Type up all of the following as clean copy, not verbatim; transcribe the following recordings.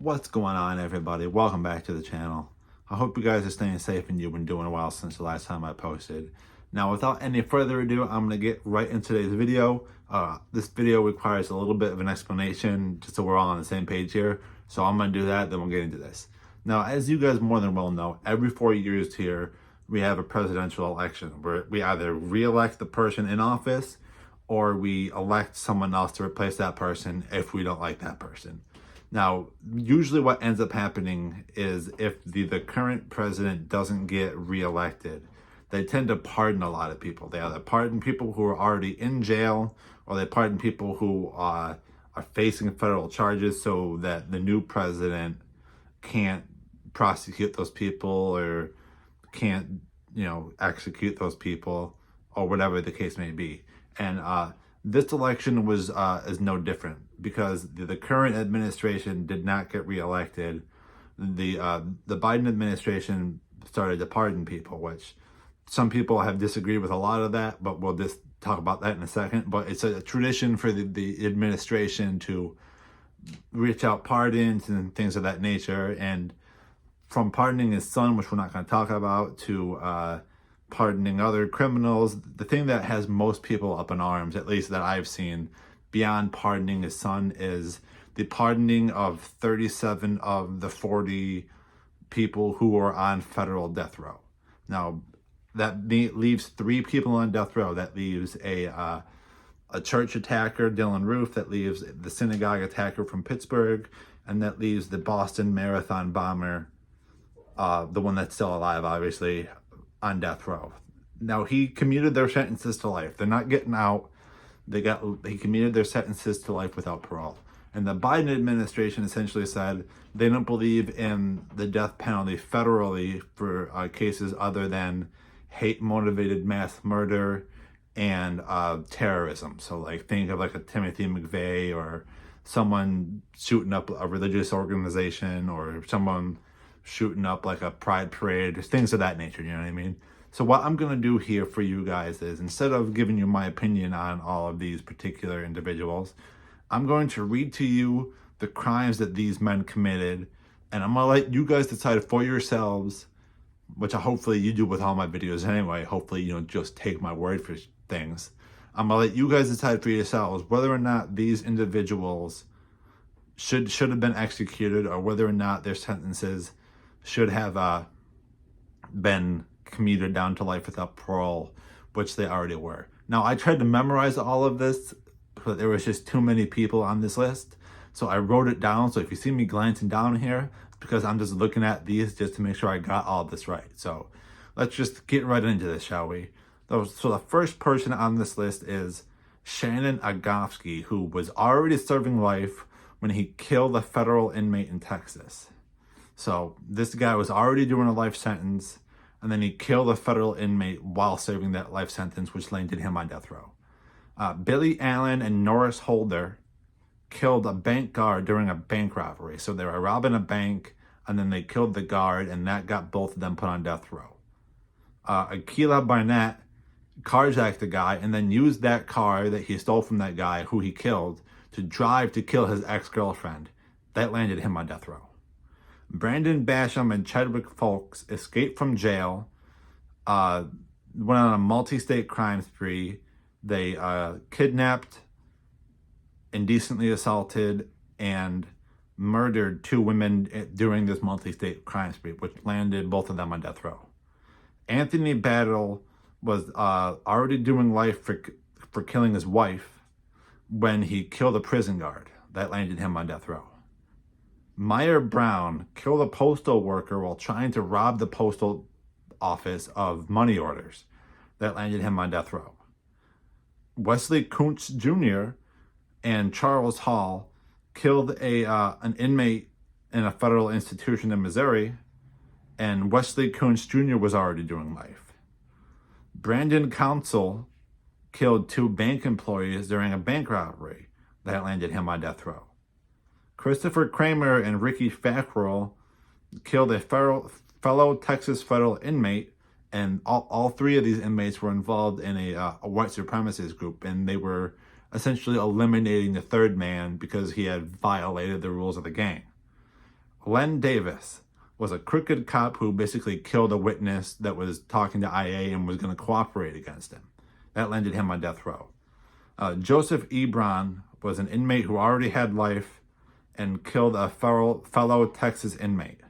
What's going on, everybody? Welcome back to the channel. I hope you guys are staying safe and you've been doing well since the last time I posted. Now, without any further ado, I'm going to get right into today's video. This video requires a little bit of an explanation just so we're all on the same page here. So I'm going to do that, then we'll get into this. Now, as you guys more than well know, every 4 years here, we have a presidential election where we either re-elect the person in office or we elect someone else to replace that person if we don't like that person. Now, usually what ends up happening is if the current president doesn't get reelected, they tend to pardon a lot of people. They either pardon people who are already in jail, or they pardon people who are facing federal charges so that the new president can't prosecute those people or can't, execute those people, or whatever the case may be. And this election was is no different, because the current administration did not get reelected. The Biden administration started to pardon people, which some people have disagreed with a lot of that, but we'll just talk about that in a second. But it's a tradition for the administration to reach out pardons and things of that nature. And from pardoning his son, which we're not going to talk about, to pardoning other criminals, the thing that has most people up in arms, at least that I've seen, beyond pardoning his son, is the pardoning of 37 of the 40 people who are on federal death row. Now, that leaves 3 people on death row. That leaves a church attacker, Dylan Roof. That leaves the synagogue attacker from Pittsburgh. And that leaves the Boston Marathon bomber, the one that's still alive, obviously, on death row. Now, he commuted their sentences to life. They're not getting out. He commuted their sentences to life without parole. And the Biden administration essentially said they don't believe in the death penalty federally for cases other than hate-motivated mass murder and terrorism. So, think of a Timothy McVeigh, or someone shooting up a religious organization, or someone shooting up a pride parade, things of that nature, you know what I mean? So what I'm going to do here for you guys is, instead of giving you my opinion on all of these particular individuals, I'm going to read to you the crimes that these men committed, and I'm going to let you guys decide for yourselves, which hopefully you do with all my videos anyway. Hopefully you don't just take my word for things. I'm going to let you guys decide for yourselves whether or not these individuals should have been executed, or whether or not their sentences should have been commuted down to life without parole, which they already were. Now, I tried to memorize all of this, but there was just too many people on this list. So I wrote it down. So if you see me glancing down here, it's because I'm just looking at these just to make sure I got all this right. So let's just get right into this, shall we? So the first person on this list is Shannon Agofsky, who was already serving life when he killed a federal inmate in Texas. So this guy was already doing a life sentence, and then he killed a federal inmate while serving that life sentence, which landed him on death row. Billy Allen and Norris Holder killed a bank guard during a bank robbery. So they were robbing a bank, and then they killed the guard, and that got both of them put on death row. Akilah Barnett carjacked the guy and then used that car that he stole from that guy who he killed to drive to kill his ex-girlfriend. That landed him on death row. Brandon Basham and Chadwick Folks escaped from jail, went on a multi-state crime spree. They kidnapped, indecently assaulted, and murdered 2 women during this multi-state crime spree, which landed both of them on death row. Anthony Battle was already doing life for killing his wife when he killed a prison guard. That landed him on death row. Meyer Brown killed a postal worker while trying to rob the postal office of money orders. That landed him on death row. Wesley Kuntz Jr. and Charles Hall killed an inmate in a federal institution in Missouri, and Wesley Kuntz Jr. was already doing life. Brandon Council killed 2 bank employees during a bank robbery. That landed him on death row. Christopher Kramer and Ricky Fackrell killed a fellow Texas federal inmate, and all 3 of these inmates were involved in a white supremacist group, and they were essentially eliminating the third man because he had violated the rules of the gang. Len Davis was a crooked cop who basically killed a witness that was talking to IA and was going to cooperate against him. That landed him on death row. Joseph Ebron was an inmate who already had life and killed a fellow Texas inmate.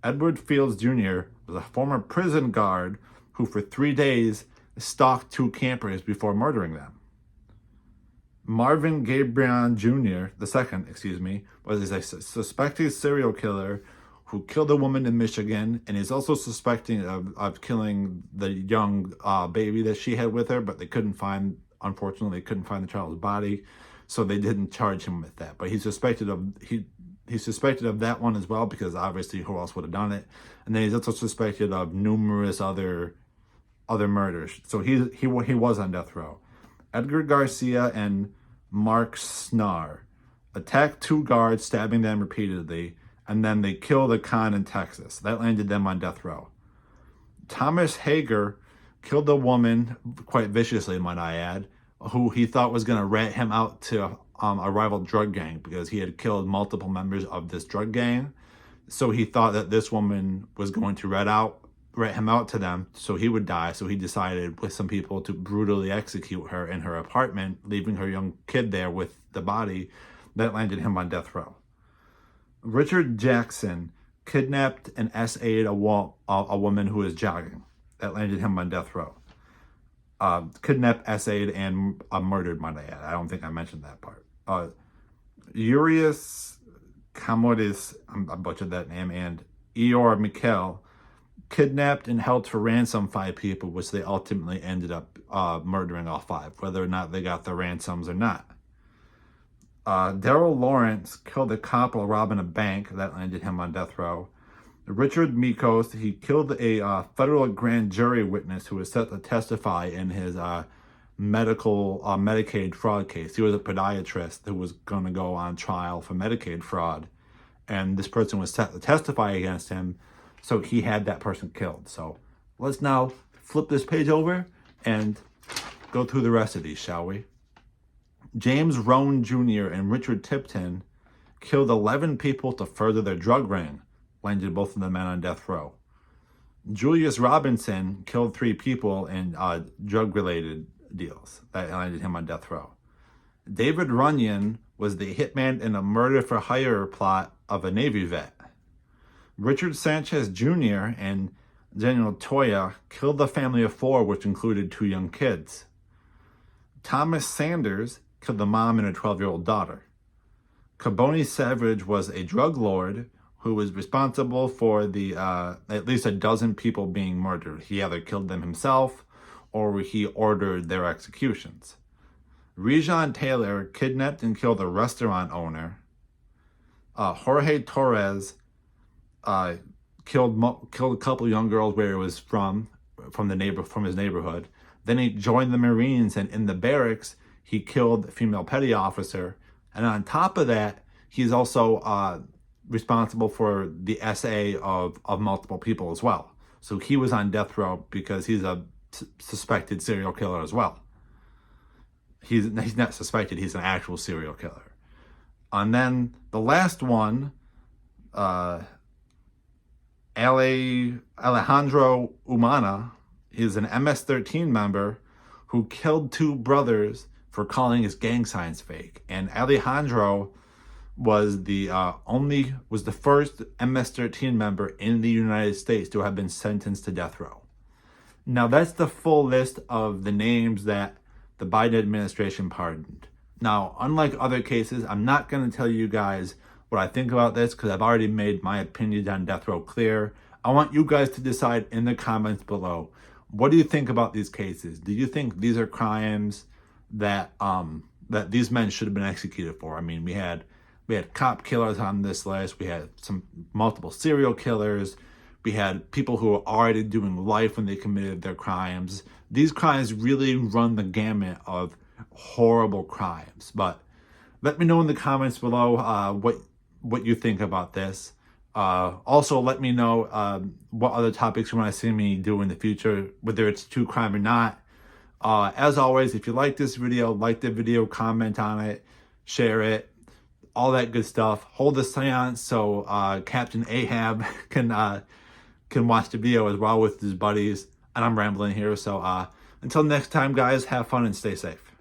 Edward Fields Jr. was a former prison guard who for 3 days stalked 2 campers before murdering them. Marvin Gabrion Jr., was a suspected serial killer who killed a woman in Michigan, and is also suspecting of killing the young baby that she had with her, but unfortunately, they couldn't find the child's body, so they didn't charge him with that. But he's suspected of that one as well, because obviously who else would have done it? And then he's also suspected of numerous other murders. So he was on death row. Edgar Garcia and Mark Snar attacked 2 guards, stabbing them repeatedly, and then they killed a con in Texas. That landed them on death row. Thomas Hager killed a woman, quite viciously, might I add, who he thought was going to rat him out to a rival drug gang, because he had killed multiple members of this drug gang. So he thought that this woman was going to rat him out to them, so he would die. So he decided with some people to brutally execute her in her apartment, leaving her young kid there with the body. That landed him on death row. Richard Jackson kidnapped and SA'd a woman who was jogging. That landed him on death row. Kidnapped, SA'd, and murdered, might I add. I don't think I mentioned that part. Urias Kamodis, I butchered that name, and Eor Mikkel kidnapped and held for ransom 5 people, which they ultimately ended up murdering all 5, whether or not they got the ransoms or not. Daryl Lawrence killed a cop while robbing a bank. That landed him on death row. Richard Mikos, he killed a federal grand jury witness who was set to testify in his Medicaid fraud case. He was a podiatrist who was going to go on trial for Medicaid fraud, and this person was set to testify against him, so he had that person killed. So let's now flip this page over and go through the rest of these, shall we? James Rohn Jr. and Richard Tipton killed 11 people to further their drug ring. Landed both of the men on death row. Julius Robinson killed 3 people in drug-related deals. That landed him on death row. David Runyon was the hitman in a murder-for-hire plot of a Navy vet. Richard Sanchez Jr. and Daniel Toya killed a family of 4, which included 2 young kids. Thomas Sanders killed the mom and a 12-year-old daughter. Caboni Savage was a drug lord who was responsible for the at least a dozen people being murdered. He either killed them himself or he ordered their executions. Rejon Taylor kidnapped and killed a restaurant owner. Jorge Torres killed a couple young girls where he was from his neighborhood. Then he joined the Marines, and in the barracks he killed a female petty officer. And on top of that, he's also responsible for the SA of multiple people as well. So he was on death row because he's a suspected serial killer as well. He's not suspected, he's an actual serial killer. And then the last one, Alejandro Umana, is an MS-13 member who killed 2 brothers for calling his gang signs fake. And Alejandro was the first MS-13 member in the United States to have been sentenced to death row. Now that's the full list of the names that the Biden administration pardoned. Now, unlike other cases, I'm not going to tell you guys what I think about this because I've already made my opinion on death row clear. I want you guys to decide in the comments below. What do you think about these cases? Do you think these are crimes that that these men should have been executed for? I mean, we had cop killers on this list. We had multiple serial killers. We had people who were already doing life when they committed their crimes. These crimes really run the gamut of horrible crimes. But let me know in the comments below what you think about this. Also, let me know what other topics you want to see me do in the future, whether it's true crime or not. As always, if you like this video, like the video, comment on it, share it. all that good stuff. Hold the seance so Captain Ahab can watch the video as well with his buddies. And I'm rambling here, so until next time, guys, have fun and stay safe.